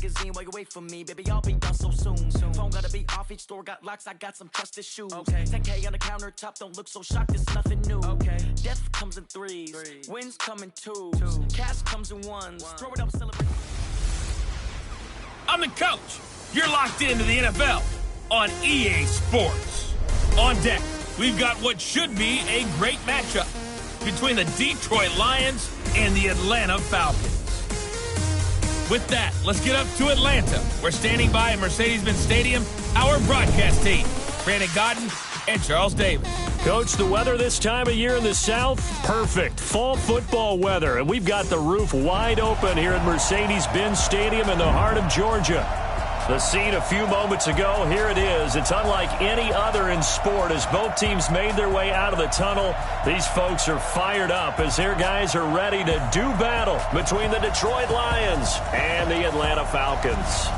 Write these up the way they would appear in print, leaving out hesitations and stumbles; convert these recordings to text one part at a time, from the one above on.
While you wait for me, baby, I'll be done so soon. Phone gotta be off, each store got locks, I got some trusted shoes. 10K on the countertop, don't look so shocked, it's nothing new. Death comes in threes, wins come in twos, cash comes in ones. Throw it up, celebrate. I'm the coach. You're locked into the NFL on EA Sports. On deck, we've got what should be a great matchup between the Detroit Lions and the Atlanta Falcons. With that, let's get up to Atlanta. We're standing by at Mercedes-Benz Stadium, our broadcast team, Brandon Godden and Charles Davis. Coach, the weather this time of year in the South, perfect. Fall football weather, and we've got the roof wide open here at Mercedes-Benz Stadium in the heart of Georgia. The scene a few moments ago, here it is. It's unlike any other in sport as both teams made their way out of the tunnel. These folks are fired up as their guys are ready to do battle between the Detroit Lions and the Atlanta Falcons.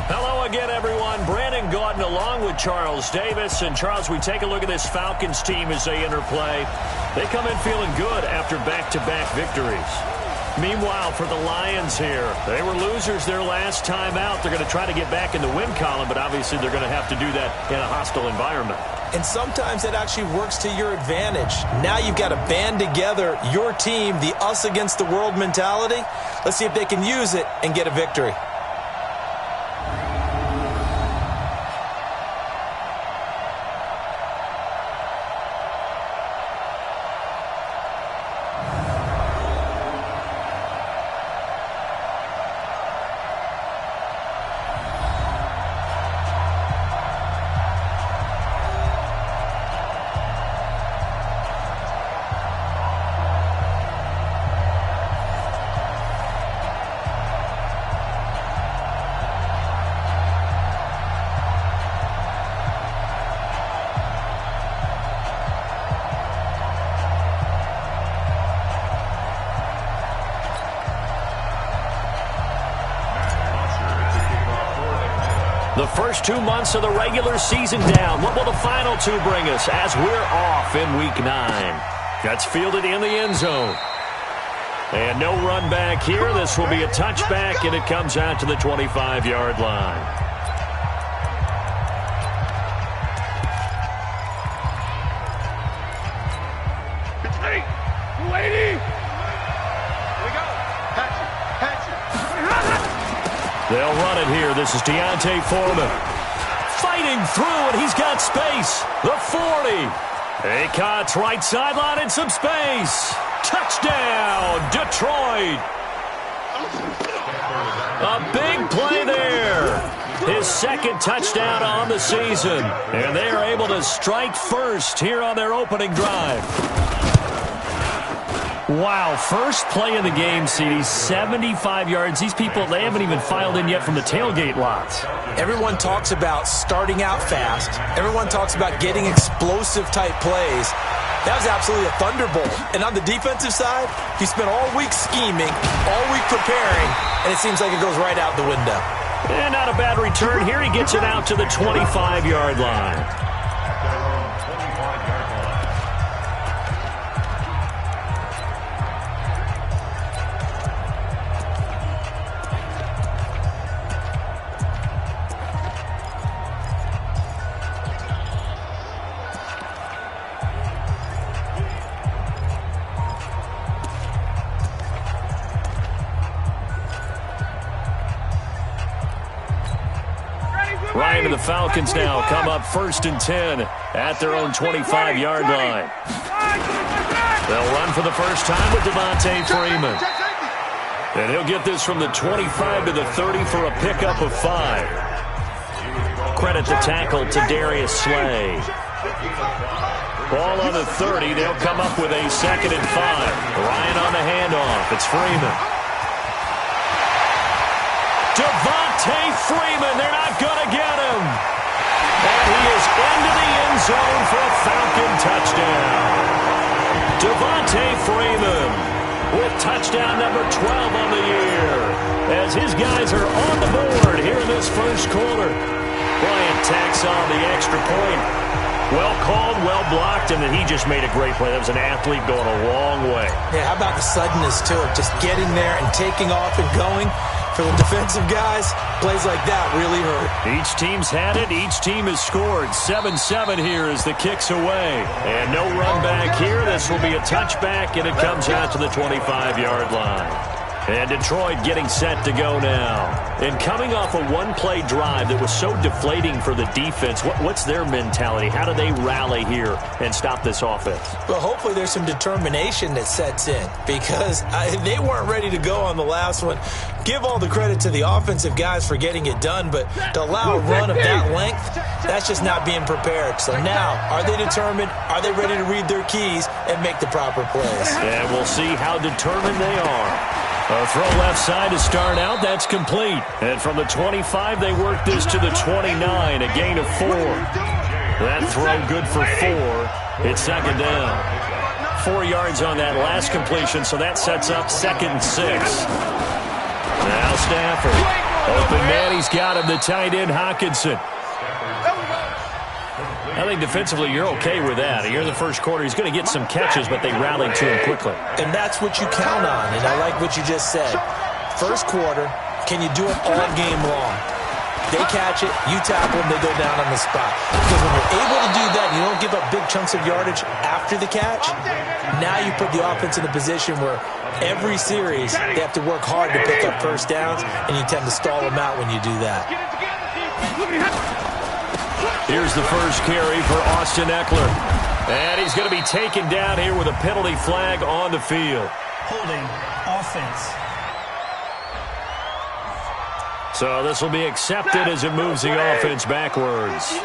Hello again, everyone. Brandon Gaudin along with Charles Davis. And, Charles, we take a look at this Falcons team as they enter play. They come in feeling good after back-to-back victories. Meanwhile, for the Lions here, they were losers their last time out. They're going to try to get back in the win column, but obviously they're going to have to do that in a hostile environment. And sometimes it actually works to your advantage. Now you've got to band together your team, the us against the world mentality. Let's see if they can use it and get a victory. The first 2 months of the regular season down. What will the final two bring us as we're off in Week 9? That's fielded in the end zone. And no run back here. This will be a touchback, and it comes out to the 25-yard line. They'll run it here. This is Deontay Foreman. Fighting through, and he's got space. The 40. Acott's right sideline and some space. Touchdown, Detroit. A big play there. His second touchdown on the season. And they are able to strike first here on their opening drive. Wow, first play of the game, CD, 75 yards. These people, they haven't even filed in yet from the tailgate lots. Everyone talks about starting out fast. Everyone talks about getting explosive-type plays. That was absolutely a thunderbolt. And on the defensive side, he spent all week scheming, all week preparing, and it seems like it goes right out the window. And not a bad return here. He gets it out to the 25-yard line. Ryan and the Falcons now come up 1st and 10 at their own 25-yard line. They'll run for the first time with Devontae Freeman. And he'll get this from the 25 to the 30 for a pickup of 5. Credit the tackle to Darius Slay. Ball on the 30. They'll come up with a 2nd and 5. Ryan on the handoff. It's Freeman. Devontae Freeman, they're not going to get him. And he is into the end zone for a Falcon touchdown. Devontae Freeman with touchdown number 12 on the year as his guys are on the board here in this first quarter. Bryant tacks on the extra point. Well called, well blocked, and then he just made a great play. That was an athlete going a long way. Yeah, how about the suddenness to it? Just getting there and taking off and going. For the defensive guys, plays like that really hurt. Each team's had it. Each team has scored. 7-7 here as the kick's away. And no run back here. This will be a touchback, and it comes out to the 25-yard line. And Detroit getting set to go now. And coming off a one-play drive that was so deflating for the defense, what's their mentality? How do they rally here and stop this offense? Well, hopefully there's some determination that sets in because they weren't ready to go on the last one. Give all the credit to the offensive guys for getting it done, but to allow a run of that length, that's just not being prepared. So now, are they determined? Are they ready to read their keys and make the proper plays? And we'll see how determined they are. A throw left side to start out. That's complete. And from the 25, they work this to the 29, a gain of 4. That throw good for 4. It's second down. 4 yards on that last completion, so that sets up 2nd and 6. Now Stafford. Open man, he's got him, the tight end, Hockenson. I think defensively you're okay with that. Here in the first quarter, he's going to get some catches, but they rallied to him quickly. And that's what you count on, and I like what you just said. First quarter, can you do it all game long? They catch it, you tackle them, they go down on the spot. Because when you're able to do that, you don't give up big chunks of yardage after the catch. Now you put the offense in a position where every series they have to work hard to pick up first downs, and you tend to stall them out when you do that. Here's the first carry for Austin Eckler. And he's going to be taken down here with a penalty flag on the field. Holding offense. So this will be accepted as it moves the offense backwards.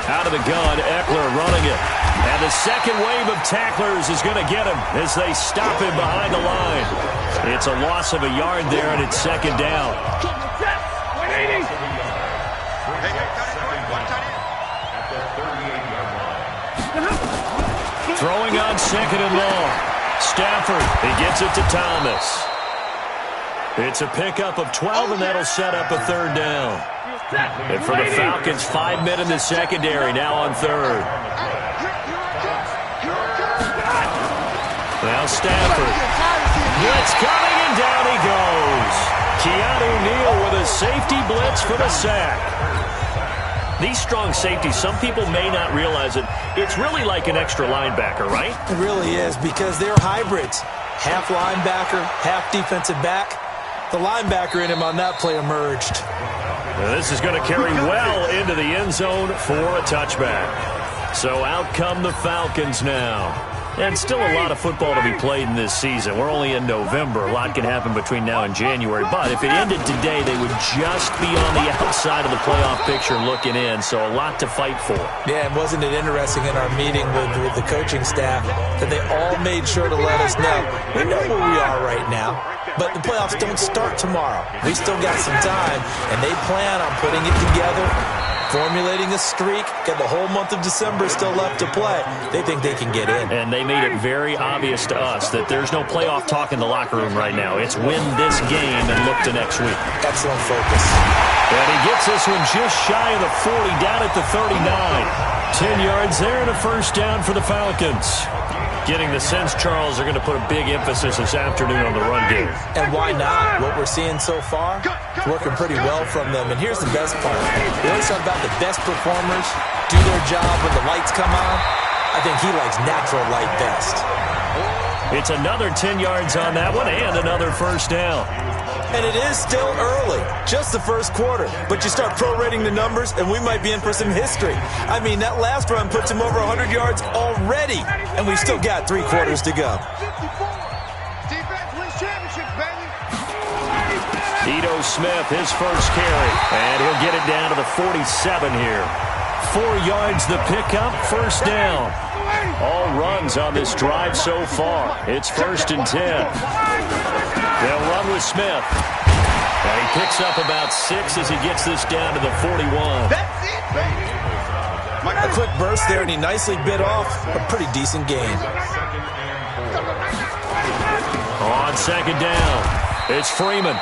Out of the gun, Eckler running it. And the second wave of tacklers is going to get him as they stop him behind the line. It's a loss of a yard there, and it's second down. Throwing on second and long. Stafford, he gets it to Thomas. It's a pickup of 12, and that'll set up a third down. And for the Falcons, 5 men in the secondary, now on third. Now Stafford. Blitz coming, and down he goes. Keanu Neal with a safety blitz for the sack. These strong safeties, some people may not realize it. It's really like an extra linebacker, right? It really is, because they're hybrids. Half linebacker, half defensive back. The linebacker in him on that play emerged. Now this is going to carry well into the end zone for a touchback. So out come the Falcons now. And still a lot of football to be played in this season. We're only in November. A lot can happen between now and January. But if it ended today, they would just be on the outside of the playoff picture looking in. So a lot to fight for. Yeah, and wasn't it interesting in our meeting with the coaching staff that they all made sure to let us know, we know where we are right now, but the playoffs don't start tomorrow. We still got some time, and they plan on putting it together, formulating a streak, and the whole month of December is still left to play. They think they can get in. And they made it very obvious to us that there's no playoff talk in the locker room right now. It's win this game and look to next week. Excellent focus. And he gets this one just shy of the 40, down at the 39. 10 yards there and a first down for the Falcons. Getting the sense, Charles, are going to put a big emphasis this afternoon on the run game. And why not? What we're seeing so far, working pretty well from them. And here's the best part. We always talk about the best performers do their job when the lights come on. I think he likes natural light best. It's another 10 yards on that one and another first down. And it is still early, just the first quarter. But you start prorating the numbers, and we might be in for some history. I mean, that last run puts him over 100 yards already, and we've still got 3 quarters to go. Ito Smith, his first carry, and he'll get it down to the 47 here. 4 yards the pickup, first down. All runs on this drive so far. It's 1st and 10. They'll run with Smith. And he picks up about 6 as he gets this down to the 41. A quick burst there, and he nicely bit off a pretty decent gain. On second down, it's Freeman.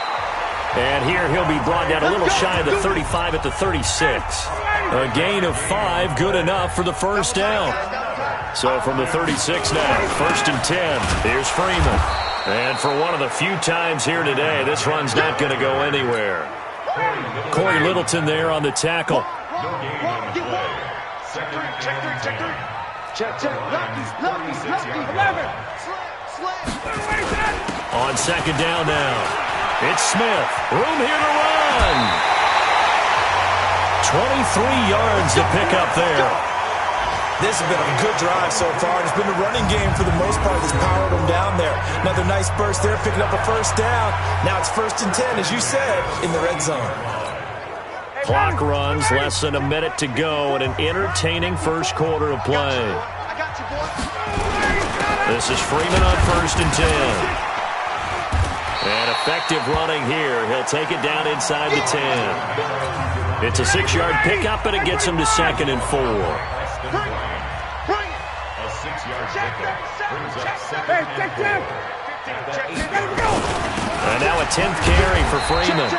And here he'll be brought down a little shy of the 35 at the 36. A gain of 5, good enough for the first down. So from the 36 now, 1st and 10. Here's Freeman. And for one of the few times here today, this run's not going to go anywhere. Corey Littleton there on the tackle. On 2nd down now, it's Smith. Room here to run. 23 yards to pick up there. This has been a good drive so far. It's been a running game for the most part that's powered them down there. Another nice burst there, picking up a 1st down. Now it's 1st and 10, as you said, in the red zone. Clock runs, less than a minute to go, and an entertaining first quarter of play. This is Freeman on 1st and 10. And effective running here. He'll take it down inside the 10. It's a 6-yard pickup, and it gets him to 2nd and 4. And now a 10th carry for Freeman.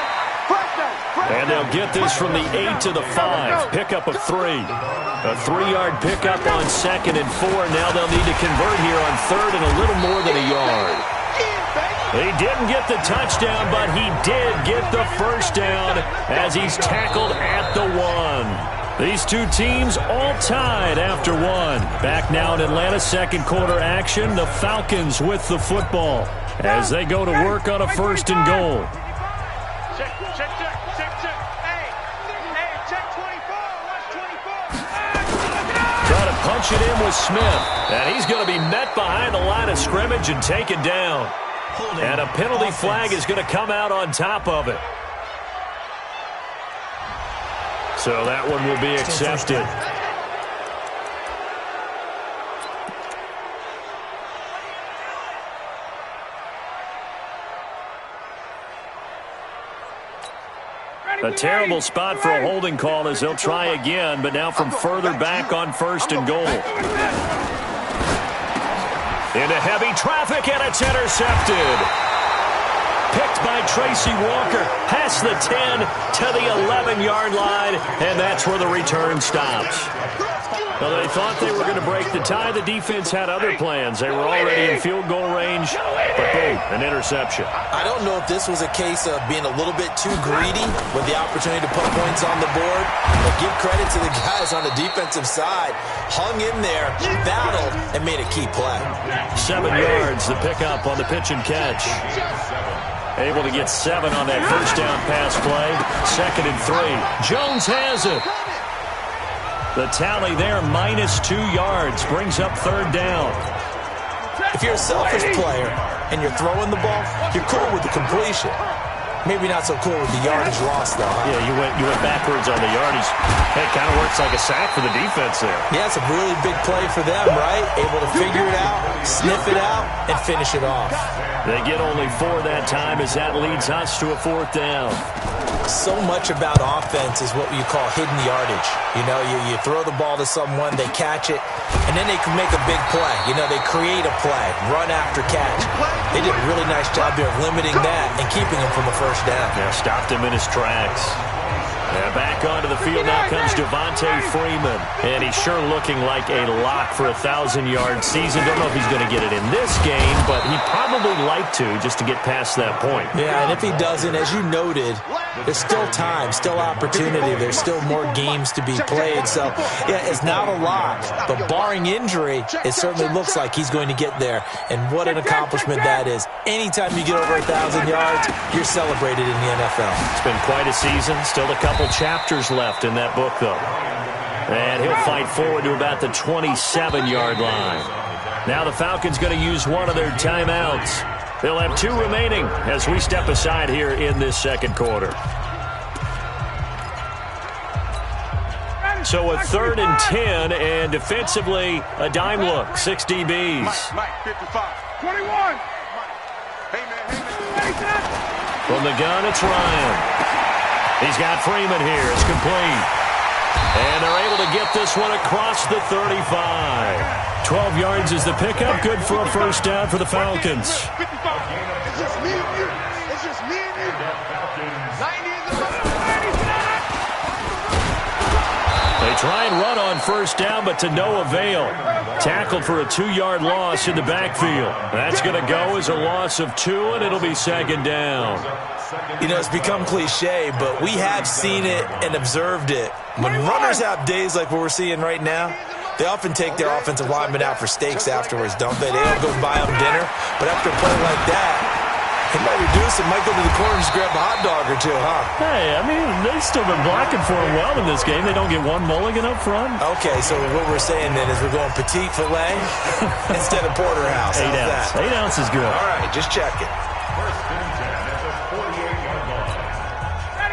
And they'll get this from the 8 to the 5. Pickup of 3. A 3-yard pickup on 2nd and 4. Now they'll need to convert here on 3rd and a little more than a yard. He didn't get the touchdown, but he did get the 1st down as he's tackled at the 1. These two teams all tied after 1. Back now in Atlanta, 2nd quarter action. The Falcons with the football as they go to work on a 1st and goal. Trying to punch it in with Smith. And he's going to be met behind the line of scrimmage and taken down. And a penalty flag is going to come out on top of it. So that one will be accepted. A terrible spot for a holding call as they'll try again, but now from further back on 1st and goal. Into heavy traffic, and it's intercepted. Picked by Tracy Walker, past the 10 to the 11-yard line, and that's where the return stops. Well, they thought they were going to break the tie. The defense had other plans. They were already in field goal range, but boom, an interception. I don't know if this was a case of being a little bit too greedy with the opportunity to put points on the board, but give credit to the guys on the defensive side. Hung in there, battled, and made a key play. 7 yards, the pickup on the pitch and catch. Able to get 7 on that 1st down pass play. 2nd and 3. Jones has it. The tally there, -2 yards, brings up 3rd down. If you're a selfish player and you're throwing the ball, you're cool with the completion. Maybe not so cool with the yardage loss, though. Huh? Yeah, you went backwards on the yardage. It kind of works like a sack for the defense there. Yeah, it's a really big play for them, right? Able to figure it out, sniff it out, and finish it off. They get only 4 that time as that leads us to a 4th down. So much about offense is what you call hidden yardage. You know, you throw the ball to someone, they catch it, and then they can make a big play. You know, they create a play, run after catch. They did a really nice job there of limiting that and keeping him from a 1st down. Yeah, stopped him in his tracks. And back onto the field now comes Devontae Freeman. And he's sure looking like a lock for a 1,000-yard season. Don't know if he's going to get it in this game, but he'd probably like to just to get past that point. Yeah, and if he doesn't, as you noted, there's still time, still opportunity. There's still more games to be played. So, yeah, it's not a lock. But barring injury, it certainly looks like he's going to get there. And what an accomplishment that is. Anytime you get over 1,000 yards, you're celebrated in the NFL. It's been quite a season. Still a couple chapters left in that book, though. And he'll fight forward to about the 27-yard line. Now the Falcons going to use one of their timeouts. They'll have 2 remaining as we step aside here in this 2nd quarter. So a 3rd and 10, and defensively, a dime look. 6 DBs. Mike, 55. 21. From the gun, it's Ryan. He's got Freeman here. It's complete. And they're able to get this one across the 35. 12 yards is the pickup. Good for a 1st down for the Falcons. It's just me and you. It's just me and you. 90 is the They try and run on first down, but to no avail. Tackled for a 2-yard loss in the backfield. That's going to go as a loss of 2, and it'll be second down. You know, it's become cliche, but we have seen it and observed it. When runners have days like what we're seeing right now, they often take their offensive linemen out for steaks afterwards, don't they? They don't go buy them dinner. But after a play like that, he might reduce it, might go to the corner and just grab a hot dog or two, huh? Hey, I mean, they've still been blocking for him well in this game. They don't get one mulligan up front. Okay, so what we're saying then is we're going petite filet instead of porterhouse. 8 ounce. 8 ounce is good. All right, just check it.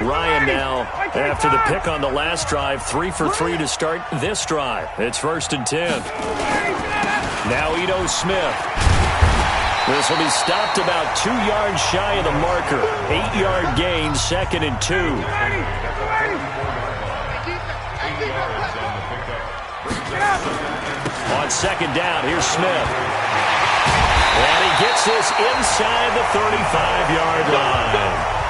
Ryan now, after the pick on the last drive, 3 for 3 to start this drive. It's 1st and 10. Now Ito Smith. This will be stopped about 2 yards shy of the marker. 8-yard gain, 2nd and 2. On 2nd down, here's Smith. And he gets this inside the 35-yard line.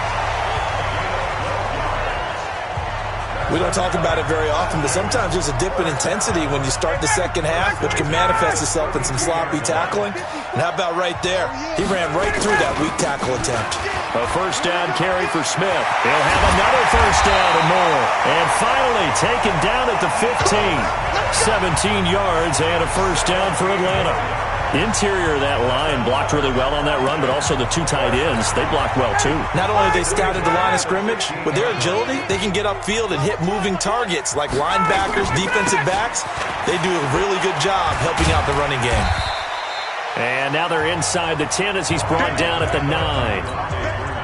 We don't talk about it very often, but sometimes there's a dip in intensity when you start the second half, which can manifest itself in some sloppy tackling. And how about right there? He ran right through that weak tackle attempt. A first down carry for Smith. He'll have another first down and more. And finally taken down at the 15. 17 yards and a first down for Atlanta. Interior of that line blocked really well on that run, but also the 2 tight ends, they blocked well too. Not only they scouted the line of scrimmage, with their agility, they can get upfield and hit moving targets like linebackers, defensive backs. They do a really good job helping out the running game. And now they're inside the 10 as he's brought down at the 9.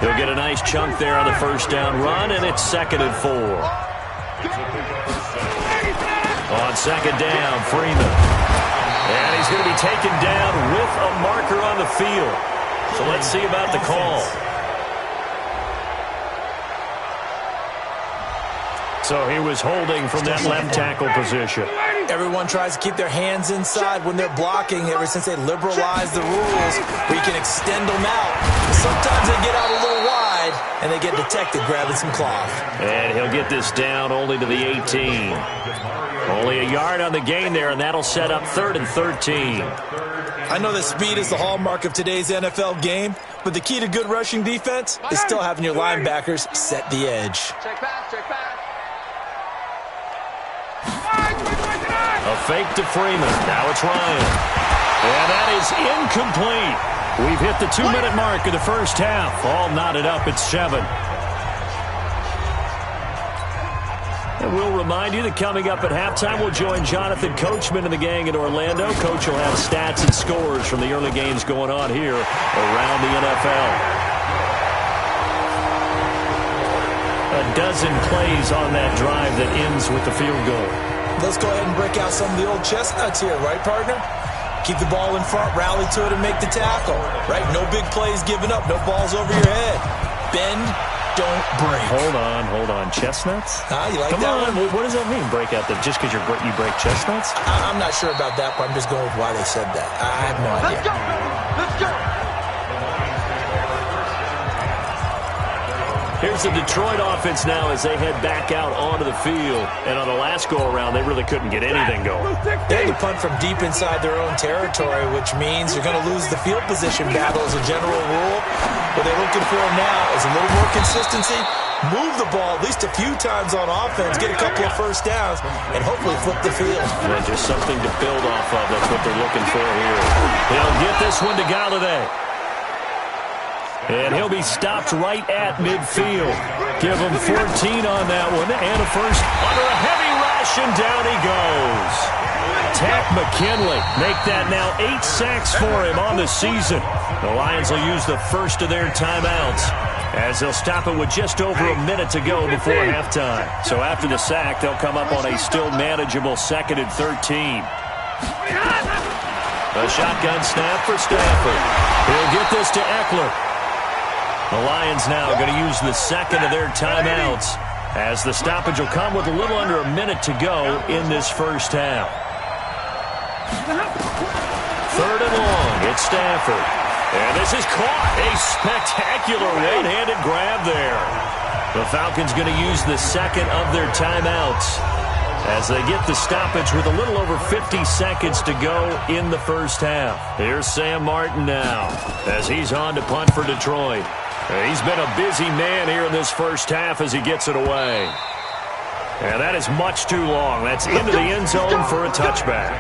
He'll get a nice chunk there on the first down run, and it's 2nd and 4. On 2nd down, Freeman. And he's going to be taken down with a marker on the field. So let's see about the call. So he was holding from that left tackle position. Everyone tries to keep their hands inside when they're blocking ever since they liberalized the rules where you can extend them out. Sometimes they get out a little wide and they get detected grabbing some cloth. And he'll get this down only to the 18. Only a yard on the gain there, and that'll set up 3rd and 13. I know that speed is the hallmark of today's NFL game, but the key to good rushing defense is still having your linebackers set the edge. Check pass, check pass. A fake to Freeman. Now it's Ryan. And that is incomplete. We've hit the 2-minute mark of the first half. All knotted up at 7. And we'll remind you that coming up at halftime, we'll join Jonathan Coachman and the gang in Orlando. Coach will have stats and scores from the early games going on here around the NFL. A dozen plays on that drive that ends with the field goal. Let's go ahead and break out some of the old chestnuts here, right, partner? Keep the ball in front, rally to it, and make the tackle, right? No big plays given up, no balls over your head. Bend, don't break. Hold on. Chestnuts? You like Come that on. one? What does that mean? Break out just because you break chestnuts? I'm not sure about that, but I'm just going with why they said that. I have no idea. Let's go, let's go. Here's the Detroit offense now as they head back out onto the field. And on the last go-around, they really couldn't get anything going. They had to punt from deep inside their own territory, which means you're going to lose the field position battle as a general rule. What they're looking for now is a little more consistency, move the ball at least a few times on offense, get a couple of first downs, and hopefully flip the field. And just something to build off of. That's what they're looking for here. He'll get this one to Galladay. And he'll be stopped right at midfield. Give him 14 on that one. And a first under a heavy rush, and down he goes. Tack McKinley make that now 8 sacks for him on the season. The Lions will use the first of their timeouts as they'll stop it with just over a minute to go before halftime. So after the sack, they'll come up on a still manageable 2nd and 13. A shotgun snap for Stafford. He'll get this to Eckler. The Lions now going to use the second of their timeouts as the stoppage will come with a little under a minute to go in this first half. 3rd and long, it's Stafford. And this is caught. A spectacular one-handed grab there. The Falcons going to use the second of their timeouts as they get the stoppage with a little over 50 seconds to go in the first half. Here's Sam Martin now as he's on to punt for Detroit. He's been a busy man here in this first half as he gets it away. And that is much too long. That's into the end zone for a touchback.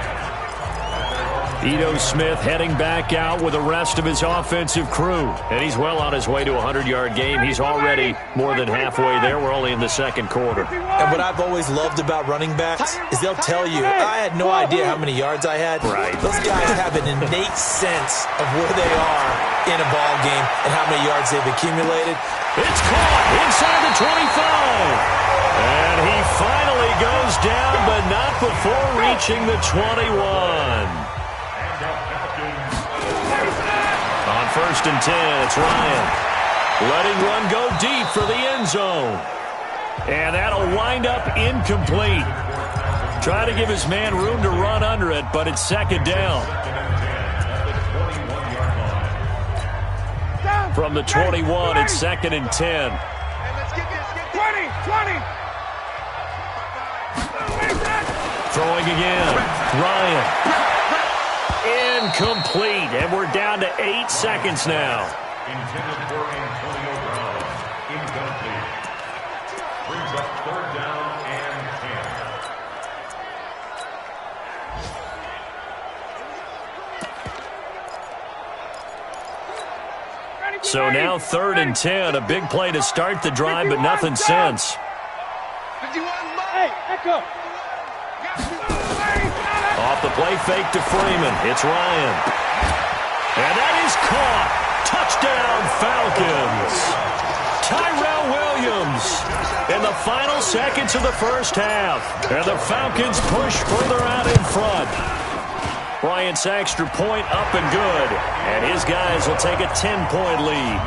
Ito Smith heading back out with the rest of his offensive crew. And he's well on his way to a 100-yard game. He's already more than halfway there. We're only in the second quarter. And what I've always loved about running backs is they'll tell you, I had no idea how many yards I had. Right. Those guys have an innate sense of where they are in a ball game and how many yards they've accumulated. It's caught inside the 25. And he finally goes down, but not before reaching the 21. On 1st and 10, it's Ryan. Letting one go deep for the end zone. And that'll wind up incomplete. Try to give his man room to run under it, but it's second down. From the 21, it's 2nd and 10. 20. Throwing again. Ryan. Incomplete. And we're down to 8 seconds now. Intended for Antonio Brown. Incomplete. Brings up 3rd down and 10. So now 3rd and 10. A big play to start the drive, but nothing since. Hey, echo. Off the play fake to Freeman. It's Ryan. And that is caught. Touchdown, Falcons. Tyrell Williams in the final seconds of the first half. And the Falcons push further out in front. Bryant's extra point up and good. And his guys will take a 10-point lead.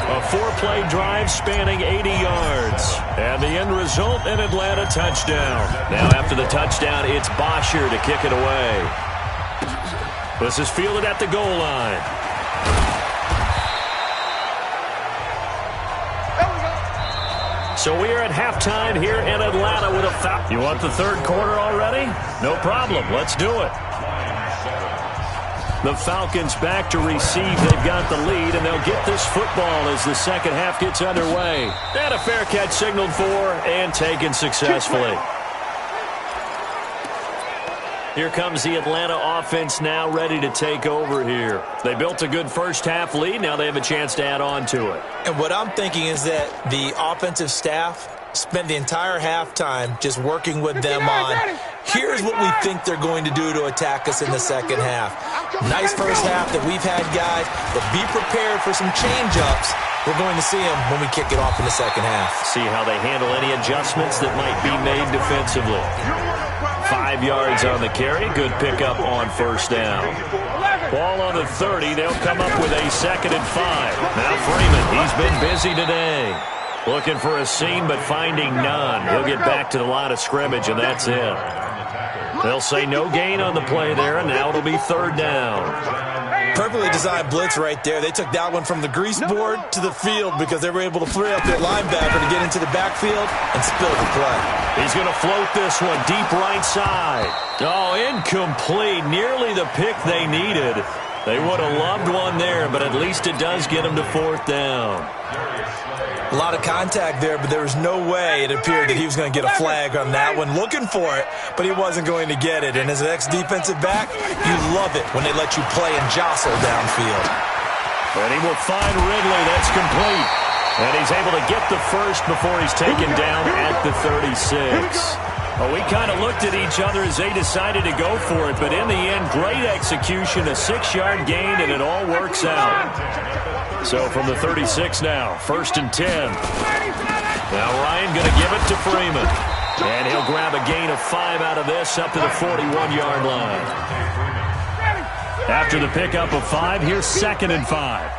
A 4-play drive spanning 80 yards. And the end result, an Atlanta touchdown. Now after the touchdown, it's Bosher to kick it away. This is fielded at the goal line. So we are at halftime here in Atlanta with a foul. You want the 3rd quarter already? No problem. Let's do it. The Falcons back to receive. They've got the lead, and they'll get this football as the second half gets underway. And a fair catch signaled for and taken successfully. Here comes the Atlanta offense now ready to take over here. They built a good first half lead. Now they have a chance to add on to it. And what I'm thinking is that the offensive staff spent the entire halftime just working with them on, here's what we think they're going to do to attack us in the second half. Nice first half that we've had, guys, but be prepared for some change-ups. We're going to see them when we kick it off in the second half. See how they handle any adjustments that might be made defensively. 5 yards on the carry. Good pickup on 1st down. Ball on the 30. They'll come up with a 2nd and 5. Now Freeman, he's been busy today. Looking for a seam, but finding none. He'll get back to the line of scrimmage, and that's it. They'll say no gain on the play there, and now it'll be 3rd down. Perfectly designed blitz right there. They took that one from the grease board to the field because they were able to free up their linebacker to get into the backfield and spill the play. He's going to float this one deep right side. Oh, incomplete. Nearly the pick they needed. They would have loved one there, but at least it does get them to 4th down. A lot of contact there, but there was no way it appeared that he was going to get a flag on that one. Looking for it, but he wasn't going to get it. And as an ex-defensive back, you love it when they let you play and jostle downfield. And he will find Ridley. That's complete. And he's able to get the first before he's taken down at the 36. Well, we kind of looked at each other as they decided to go for it, but in the end, great execution, a 6-yard gain, and it all works out. So from the 36 now, 1st and 10. Now Ryan going to give it to Freeman. And he'll grab a gain of 5 out of this up to the 41-yard line. After the pickup of 5, here's 2nd and 5.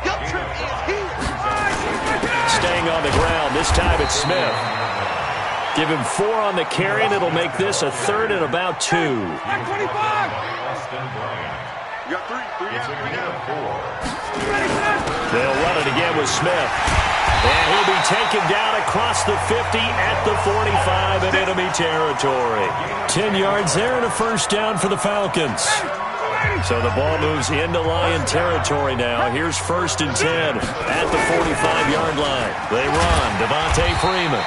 Staying on the ground, this time it's Smith. Give him 4 on the carry, and it'll make this a 3rd and about 2. You got 3. They'll run it again with Smith. And he'll be taken down across the 50 at the 45 in enemy territory. 10 yards there and a first down for the Falcons. So the ball moves into Lion territory now. Here's 1st and 10 at the 45-yard line. They run. Devontae Freeman.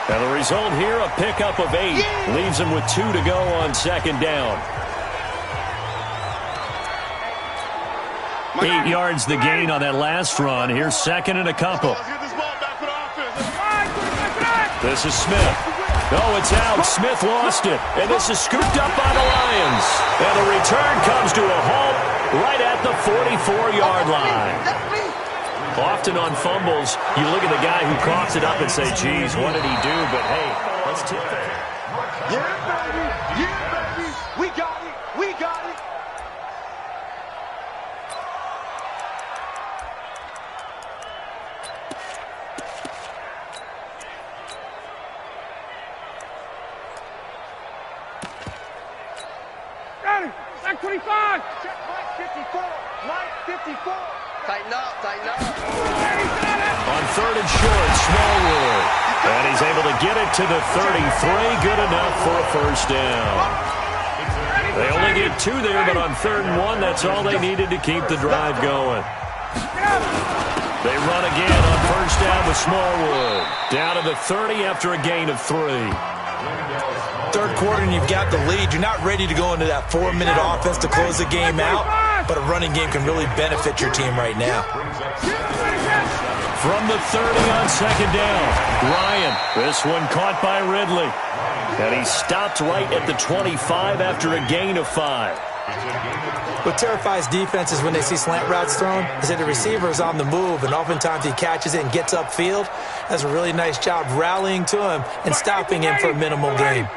And the result here, a pickup of 8. Leaves him with 2 to go on 2nd down. 8 yards the gain on that last run. Here's 2nd and a couple. This is Smith. Oh, it's out. Smith lost it. And this is scooped up by the Lions. And the return comes to a halt right at the 44-yard line. Often on fumbles, you look at the guy who coughs it up and say, geez, what did he do? But, hey, let's tip it. Yeah, baby. Yeah, baby. We got it. We got it. Back 25. Check right 54. Right 54. Tighten up, tighten up. On 3rd and short, Smallwood. And he's able to get it to the 33. Good enough for a first down. They only get 2 there, but on 3rd and 1, that's all they needed to keep the drive going. They run again on first down with Smallwood. Down to the 30 after a gain of 3. 3rd quarter and you've got the lead. You're not ready to go into that 4-minute offense to close the game out, but a running game can really benefit your team right now. From the 30 on 2nd down, Ryan. This one caught by Ridley. And he stopped right at the 25 after a gain of 5. What terrifies defenses when they see slant routes thrown is that the receiver is on the move, and oftentimes he catches it and gets upfield. Does a really nice job rallying to him and stopping him for a minimal gain.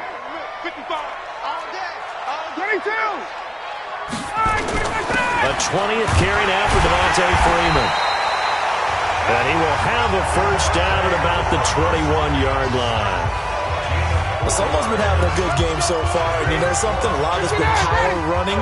22. A 20th carry now for Devontae Freeman. And he will have a first down at about the 21-yard line. Well, someone's been having a good game so far, and you know something? A lot of it's been power running.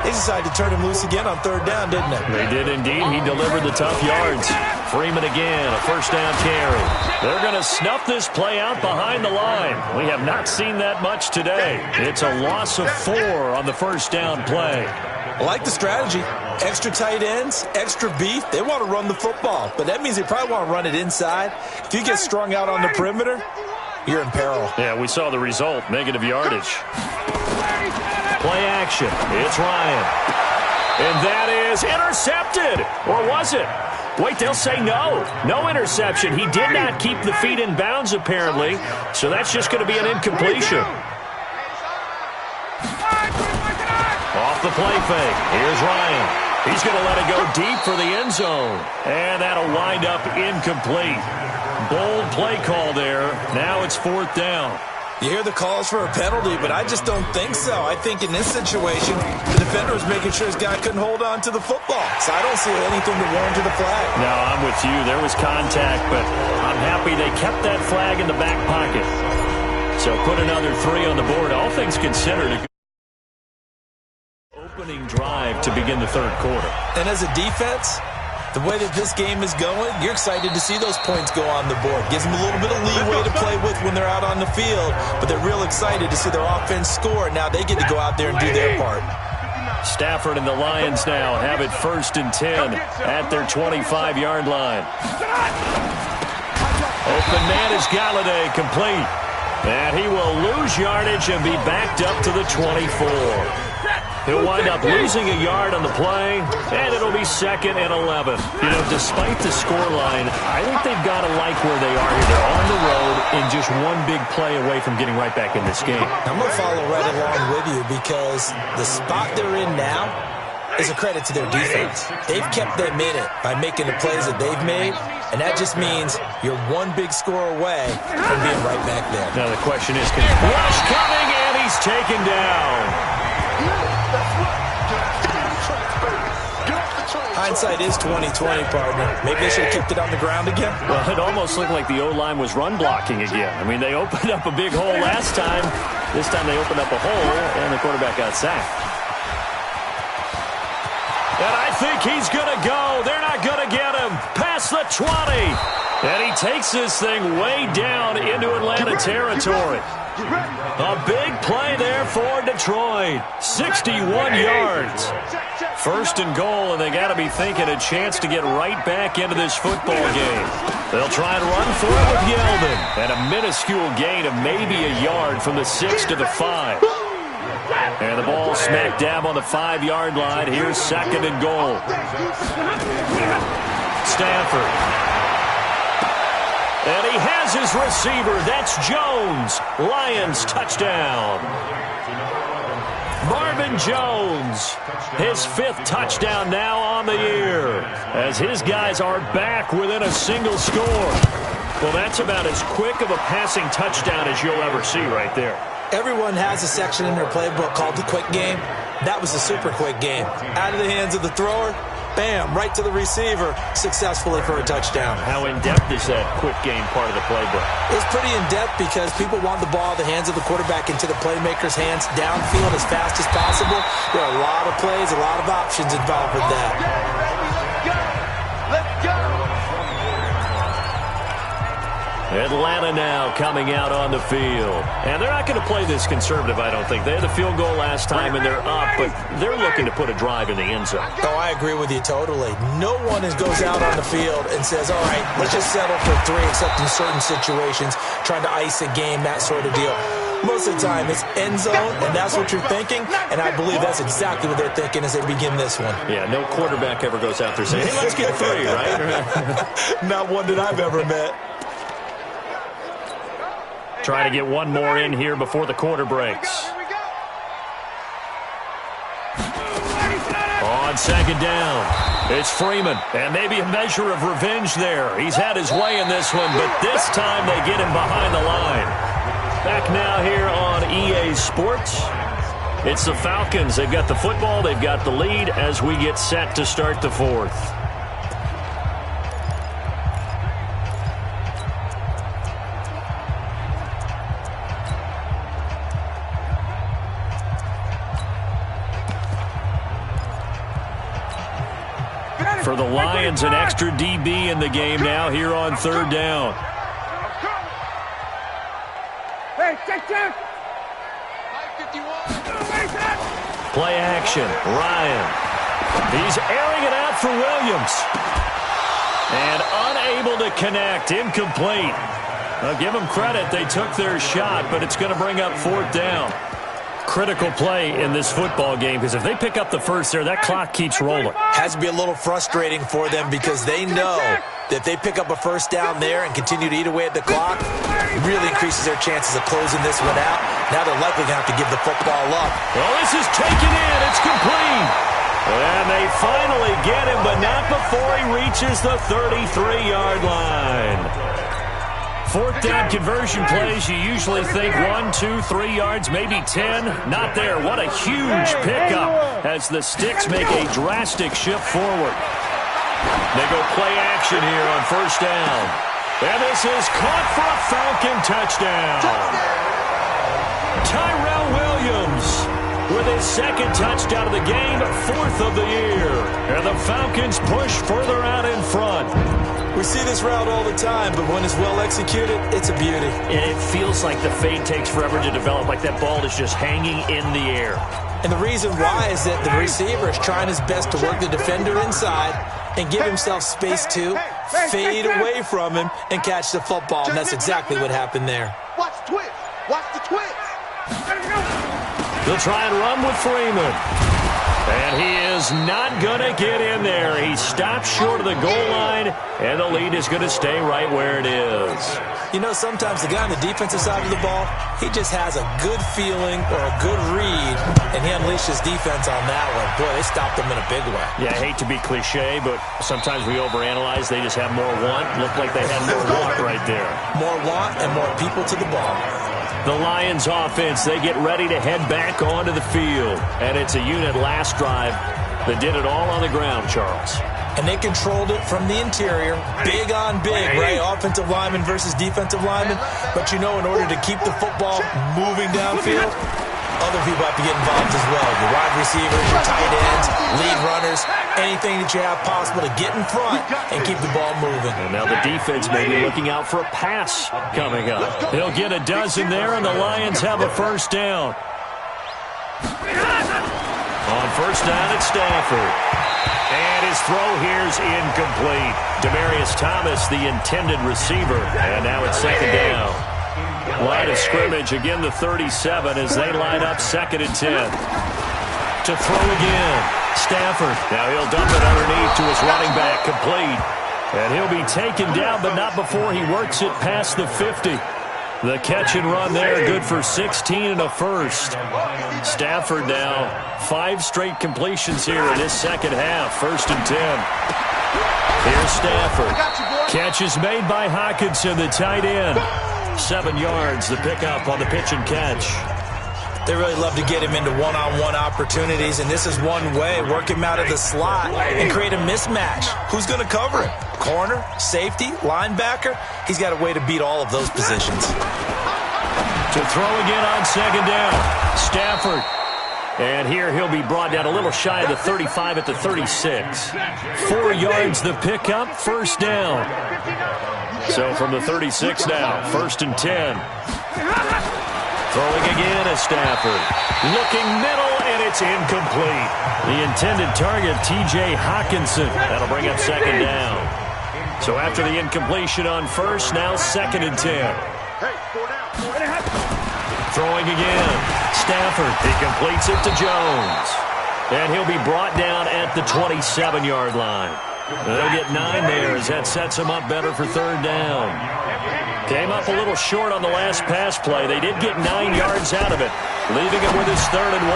They decided to turn him loose again on 3rd down, didn't they? They did indeed. He delivered the tough yards. Freeman again, a first down carry. They're going to snuff this play out behind the line. We have not seen that much today. It's a loss of 4 on the first down play. I like the strategy. Extra tight ends, extra beef. They want to run the football, but that means they probably want to run it inside. If you get strung out on the perimeter, you're in peril. Yeah, we saw the result. Negative yardage. Play action. It's Ryan. And that is intercepted. Or was it? Wait, they'll say no. No interception. He did not keep the feet in bounds, apparently. So that's just going to be an incompletion. Off the play fake. Here's Ryan. He's going to let it go deep for the end zone. And that'll wind up incomplete. Bold play call there. Now it's 4th down. You hear the calls for a penalty, but I just don't think so. I think in this situation, the defender was making sure his guy couldn't hold on to the football. So I don't see anything to warrant the flag. No, I'm with you. There was contact, but I'm happy they kept that flag in the back pocket. So put another 3 on the board. All things considered, a opening drive to begin the 3rd quarter. And as a defense, the way that this game is going, you're excited to see those points go on the board. Gives them a little bit of leeway to play with when they're out on the field, but they're real excited to see their offense score. Now they get to go out there and do their part. Stafford and the Lions now have it 1st and 10 at their 25-yard line. Open man is Galladay, complete. And he will lose yardage and be backed up to the 24. He'll wind up losing a yard on the play, and it'll be 2nd and 11. You know, despite the scoreline, I think they've got to like where they are here. They're on the road and just one big play away from getting right back in this game. I'm going to follow right along with you because the spot they're in now is a credit to their defense. They've kept them in it by making the plays that they've made, and that just means you're one big score away from being right back there. Now the question is, can rush coming, and he's taken down. Hindsight is 20/20, partner. Maybe they should have kept it on the ground again. Well, it almost looked like the O-line was run blocking again. I mean, they opened up a big hole last time. This time they opened up a hole, and the quarterback got sacked. And I think he's going to go. They're not going to get him. Past the 20. And he takes this thing way down into Atlanta territory. A big play there for Detroit. 61 yards. First and goal, and they got to be thinking a chance to get right back into this football game. They'll try and run for it with Yeldon. And a minuscule gain of maybe a yard from the 6 to the 5. And the ball smack dab on the 5-yard line. Here's second and goal. Stafford. And he has his receiver. That's Jones. Lions touchdown. Marvin Jones, his 5th touchdown now on the year, as his guys are back within a single score. Well, that's about as quick of a passing touchdown as you'll ever see right there. Everyone has a section in their playbook called the quick game. That was a super quick game. Out of the hands of the thrower, bam, right to the receiver, successfully for a touchdown. How in-depth is that quick game part of the playbook? It's pretty in-depth because people want the ball in the hands of the quarterback into the playmaker's hands downfield as fast as possible. There are a lot of plays, a lot of options involved with that. Let's go! Atlanta now coming out on the field. And they're not going to play this conservative, I don't think. They had the field goal last time, and they're up, but they're looking to put a drive in the end zone. Oh, I agree with you totally. No one goes out on the field and says, all right, let's just settle for 3, except in certain situations, trying to ice a game, that sort of deal. Most of the time, it's end zone, and that's what you're thinking, and I believe that's exactly what they're thinking as they begin this one. Yeah, no quarterback ever goes out there saying, hey, let's get 3, right? Not one that I've ever met. Try to get one more in here before the quarter breaks. On second down, it's Freeman. And maybe a measure of revenge there. He's had his way in this one, but this time they get him behind the line. Back now here on EA Sports. It's the Falcons. They've got the football. They've got the lead as we get set to start the 4th. For the Lions, an extra DB in the game now here on 3rd down. Hey, check. Play action. Ryan. He's airing it out for Williams. And unable to connect. Incomplete. I'll give them credit. They took their shot, but it's going to bring up 4th down. Critical play in this football game, because if they pick up the first there, that clock keeps rolling. Has to be a little frustrating for them because they know that if they pick up a first down there and continue to eat away at the clock, it really increases their chances of closing this one out. Now they're likely going to have to give the football up. Well, this is taken in. It's complete. And they finally get him, but not before he reaches the 33-yard line. 4th down conversion plays, you usually think 1, 2, 3 yards, maybe 10. Not there. What a huge pickup as the Sticks make a drastic shift forward. They go play action here on 1st down. And this is caught for a Falcon touchdown. Tyrell Williams with his 2nd touchdown of the game, 4th of the year. And the Falcons push further out in front. We see this route all the time, but when it's well executed, it's a beauty. And it feels like the fade takes forever to develop, like that ball is just hanging in the air. And the reason why is that the receiver is trying his best to work the defender inside and give himself space to fade away from him and catch the football, and that's exactly what happened there. Watch the twist. Watch the twist. They'll try and run with Freeman. And he is not going to get in there. He stops short of the goal line, and the lead is going to stay right where it is. You know, sometimes the guy on the defensive side of the ball, he just has a good feeling or a good read, and he unleashed his defense on that one. Boy, they stopped him in a big way. Yeah, I hate to be cliche, but sometimes we overanalyze. They just have more want. Looked like they had more want right there. More want and more people to the ball. The Lions offense, they get ready to head back onto the field. And it's a unit last drive that did it all on the ground, Charles. And they controlled it from the interior, big on big, right? Offensive lineman versus defensive lineman. But you know, in order to keep the football moving downfield, other people have to get involved as well. Your wide receivers, your tight ends, lead runners, anything that you have possible to get in front and keep the ball moving. And now the defense may be looking out for a pass coming up. He'll get a dozen there, and the Lions have a first down. On first down, it's Stafford. And his throw here's incomplete. Demaryius Thomas, the intended receiver. And now it's second down. Line of scrimmage, again the 37 as they line up 2nd and 10. To throw again. Stafford. Now he'll dump it underneath to his running back. Complete. And he'll be taken down, but not before he works it past the 50. The catch and run there, good for 16 and a first. Stafford now, 5 straight completions here in this second half. 1st and 10. Here's Stafford. Catch is made by Hockenson, the tight end. 7 yards, the pickup on the pitch and catch. They really love to get him into one-on-one opportunities, and this is one way. Work him out of the slot and create a mismatch. Who's going to cover him? Corner, safety, linebacker? He's got a way to beat all of those positions. To throw again on second down. Stafford. And here he'll be brought down a little shy of the 35 at the 36. 4 yards the pickup, first down. So from the 36 now, 1st and 10. Throwing again is Stafford. Looking middle, and it's incomplete. The intended target, T.J. Hockenson. That'll bring up second down. So after the incompletion on first, now 2nd and 10. Throwing again. Stafford. He completes it to Jones. And he'll be brought down at the 27-yard line. They'll get 9 there as that sets him up better for 3rd down. Came up a little short on the last pass play. They did get 9 yards out of it, leaving him with his 3rd and 1.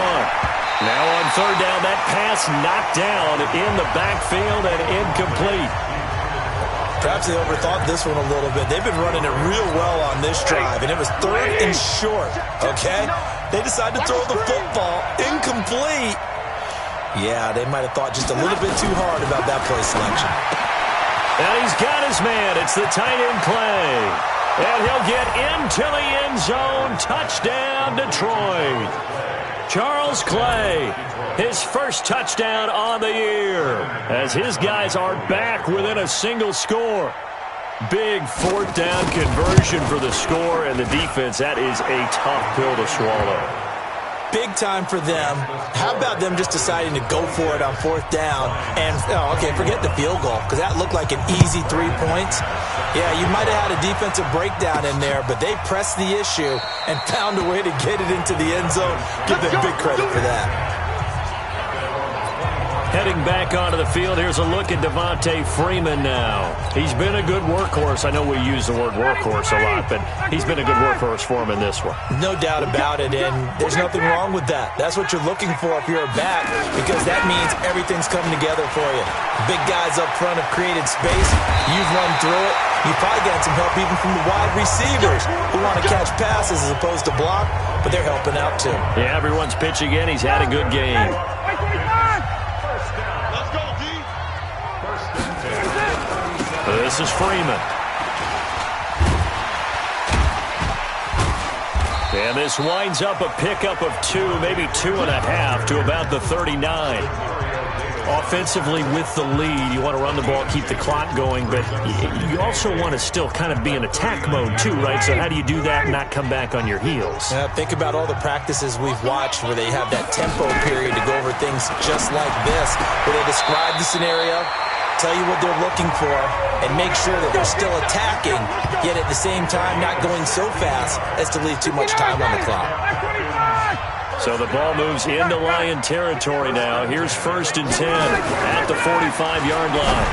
Now on 3rd down, that pass knocked down in the backfield and incomplete. Perhaps they overthought this one a little bit. They've been running it real well on this drive, and it was 3rd and short, okay? They decided to throw the football incomplete. Yeah, they might have thought just a little bit too hard about that play selection. And he's got his man. It's the tight end Clay. And he'll get into the end zone. Touchdown, Detroit. Charles Clay, his first touchdown on the year, as his guys are back within a single score. Big 4th down conversion for the score, and the defense, that is a tough pill to swallow. Big time for them. How about them just deciding to go for it on 4th down? And, okay, forget the field goal, because that looked like an easy 3 points. Yeah, you might have had a defensive breakdown in there, but they pressed the issue and found a way to get it into the end zone. Give them big credit for that. Heading back onto the field, here's a look at Devontae Freeman now. He's been a good workhorse. I know we use the word workhorse a lot, but he's been a good workhorse for him in this one. No doubt about it, and there's nothing wrong with that. That's what you're looking for if you're a back, because that means everything's coming together for you. Big guys up front have created space. You've run through it. You've probably got some help even from the wide receivers who want to catch passes as opposed to block, but they're helping out too. Yeah, everyone's pitching in. He's had a good game. This is Freeman. And this winds up a pickup of 2, maybe 2.5 to about the 39. Offensively with the lead, you want to run the ball, keep the clock going, but you also want to still kind of be in attack mode too, right? So how do you do that and not come back on your heels? Think about all the practices we've watched where they have that tempo period to go over things just like this, where they describe the scenario, tell you what they're looking for, and make sure that they're still attacking, yet at the same time not going so fast as to leave too much time on the clock. So the ball moves into Lion territory now. Here's 1st and 10 at the 45-yard line.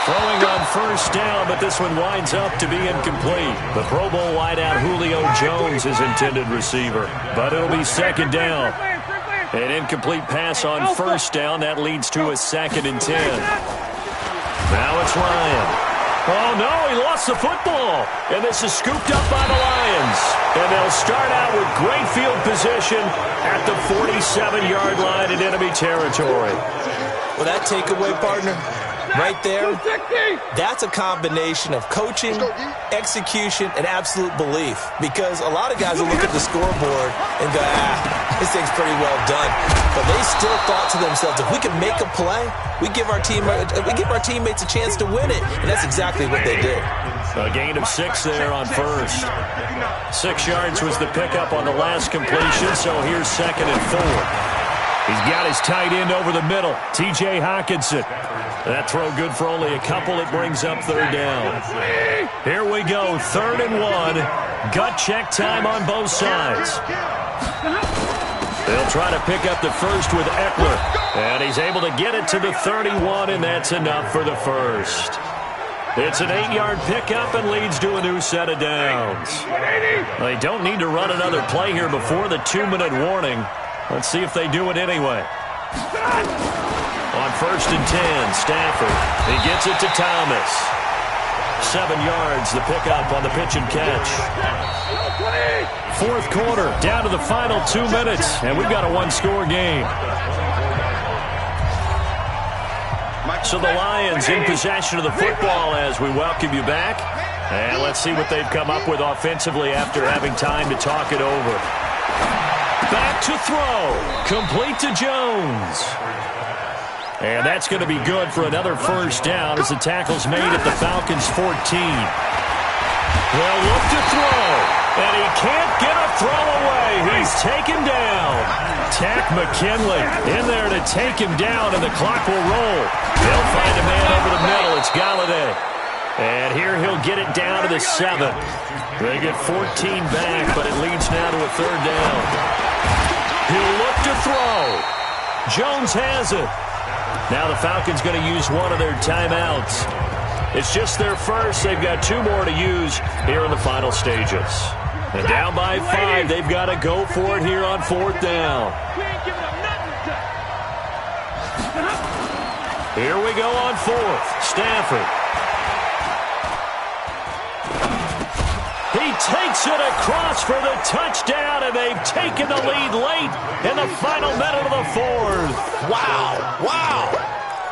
Throwing on 1st down, but this one winds up to be incomplete. The Pro Bowl wideout Julio Jones is intended receiver, but it'll be 2nd down. An incomplete pass on 1st down. That leads to a 2nd and 10. Now it's Ryan. Oh, no, he lost the football. And this is scooped up by the Lions. And they'll start out with great field position at the 47-yard line in enemy territory. Well, that takeaway, partner, Right there, that's a combination of coaching, execution, and absolute belief. Because a lot of guys will look at the scoreboard and go, this thing's pretty well done. But they still thought to themselves, if we can make a play, we give our teammates a chance to win it. And that's exactly what they did. A gain of 6 there on first. 6 yards was the pickup on the last completion, so here's 2nd and 4. He's got his tight end over the middle, T.J. Hockenson. That throw good for only a couple. It brings up 3rd down. Here we go, 3rd and 1. Gut check time on both sides. They'll try to pick up the first with Eckler. And he's able to get it to the 31, and that's enough for the first. It's an 8-yard pickup and leads to a new set of downs. They don't need to run another play here before the 2-minute warning. Let's see if they do it anyway. On 1st and 10, Stafford. He gets it to Thomas. 7 yards, the pickup on the pitch and catch. 4th quarter, down to the final 2 minutes, and we've got a 1-score game. So the Lions in possession of the football as we welcome you back. And let's see what they've come up with offensively after having time to talk it over. Back to throw. Complete to Jones. And that's going to be good for another first down as the tackle's made at the Falcons' 14. They'll look to throw. And he can't get a throw away. He's taken down. Tack McKinley in there to take him down, and the clock will roll. They'll find a man over the middle. It's Galladay. And here he'll get it down to the 7. They get 14 back, but it leads now to a 3rd down. He'll look to throw. Jones has it. Now the Falcons going to use one of their timeouts. It's just their first. They've got 2 more to use here in the final stages. And down by 5, they've got to go for it here on 4th down. Here we go on 4th. Stafford. He takes it across for the touchdown, and they've taken the lead late in the final minute of the 4th. Wow.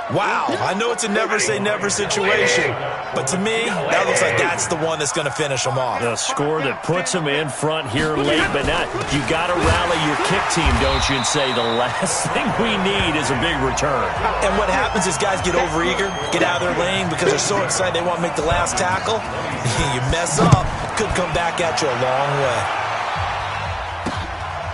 Wow. I know it's a never-say-never situation, but to me, that looks like that's the one that's going to finish them off. The score that puts them in front here late, but now you got to rally your kick team, don't you, and say the last thing we need is a big return. And what happens is guys get overeager, get out of their lane because they're so excited they want to make the last tackle. You mess up, could come back at you a long way.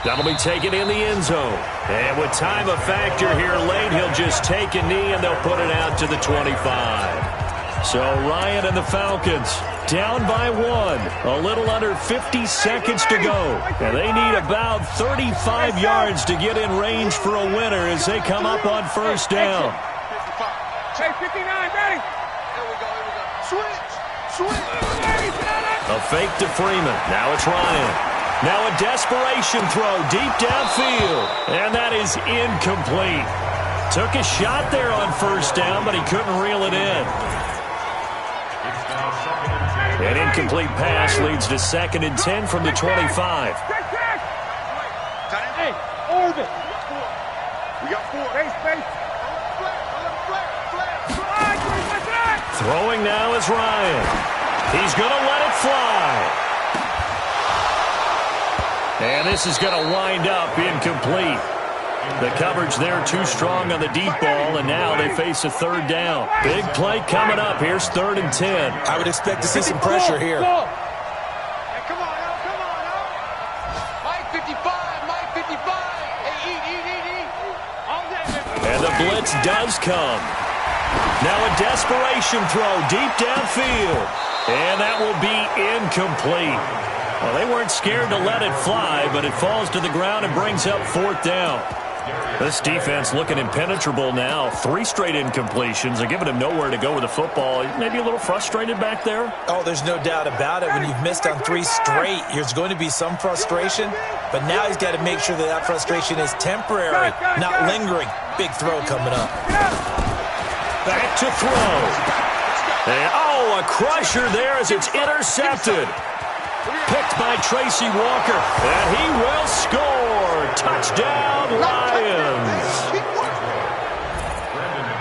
That'll be taken in the end zone. And with time a factor here late, he'll just take a knee and they'll put it out to the 25. So Ryan and the Falcons down by 1. A little under 50 seconds to go. And they need about 35 yards to get in range for a winner as they come up on 1st down. Hey, 59, ready? Here we go. Switch. A fake to Freeman. Now it's Ryan. Now a desperation throw deep downfield. And that is incomplete. Took a shot there on 1st down, but he couldn't reel it in. An incomplete pass leads to 2nd and 10 from the 25. Hey, orbit. We got 4. Space. Throwing now is Ryan. He's going to let it fly. And this is going to wind up incomplete. The coverage there too strong on the deep ball, and now they face a 3rd down. Big play coming up. Here's 3rd and 10. I would expect to see some pressure here. Hey, come on, Mike 55, Mike 55. Hey, eat. All day, and the blitz does come. Now a desperation throw deep downfield. And that will be incomplete. Well, they weren't scared to let it fly, but it falls to the ground and brings up 4th down. This defense looking impenetrable now. 3 straight incompletions. They're giving him nowhere to go with the football. Maybe a little frustrated back there? Oh, there's no doubt about it. When you've missed on 3 straight, there's going to be some frustration. But now he's got to make sure that frustration is temporary, not lingering. Big throw coming up. Back to throw. And, a crusher there as it's intercepted. Picked by Tracy Walker, and he will score. Touchdown, Lions.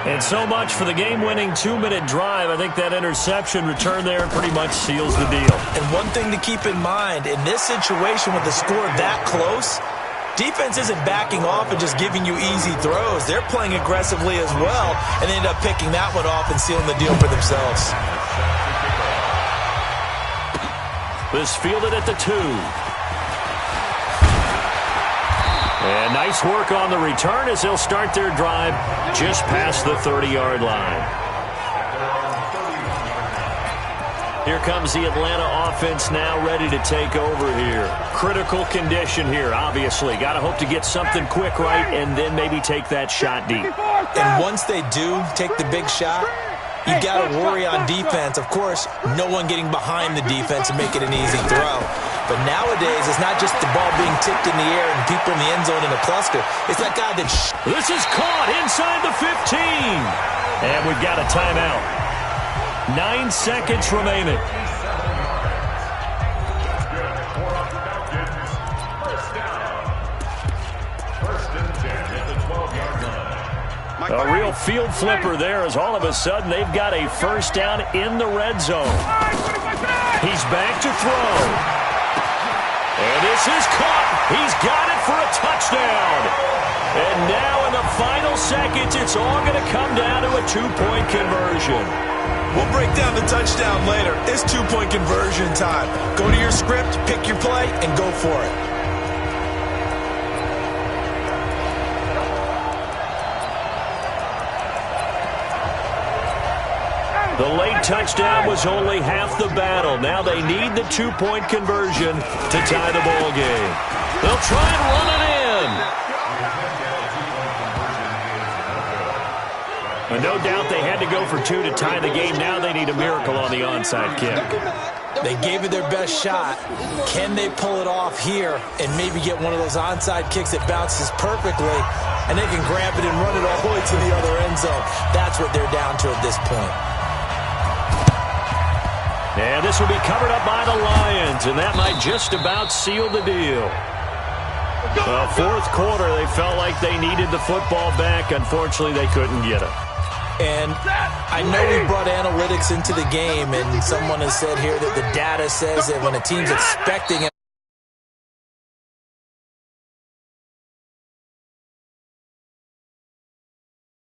And so much for the game-winning 2-minute drive. I think that interception return there pretty much seals the deal. And one thing to keep in mind, in this situation with the score that close, defense isn't backing off and just giving you easy throws. They're playing aggressively as well, and they end up picking that one off and sealing the deal for themselves. This fielded at the 2. And nice work on the return as they'll start their drive just past the 30-yard line. Here comes the Atlanta offense now ready to take over here. Critical condition here, obviously. Got to hope to get something quick right and then maybe take that shot deep. And once they do take the big shot, you got to worry on defense. Of course, no one getting behind the defense and make it an easy throw. But nowadays, it's not just the ball being tipped in the air and people in the end zone in a cluster. It's that guy that... This is caught inside the 15. And we've got a timeout. 9 seconds remaining. A real field flipper there as all of a sudden they've got a first down in the red zone. He's back to throw. And this is caught. He's got it for a touchdown. And now in the final seconds, it's all going to come down to a 2-point conversion. We'll break down the touchdown later. It's 2-point conversion time. Go to your script, pick your play, and go for it. The late touchdown was only half the battle. Now they need the 2-point conversion to tie the ball game. They'll try and run it in. And no doubt they had to go for 2 to tie the game. Now they need a miracle on the onside kick. They gave it their best shot. Can they pull it off here and maybe get one of those onside kicks that bounces perfectly and they can grab it and run it all the way to the other end zone? That's what they're down to at this point. And this will be covered up by the Lions, and that might just about seal the deal. Fourth quarter, they felt like they needed the football back. Unfortunately, they couldn't get it. And I know we brought analytics into the game, and someone has said here that the data says that when a team's expecting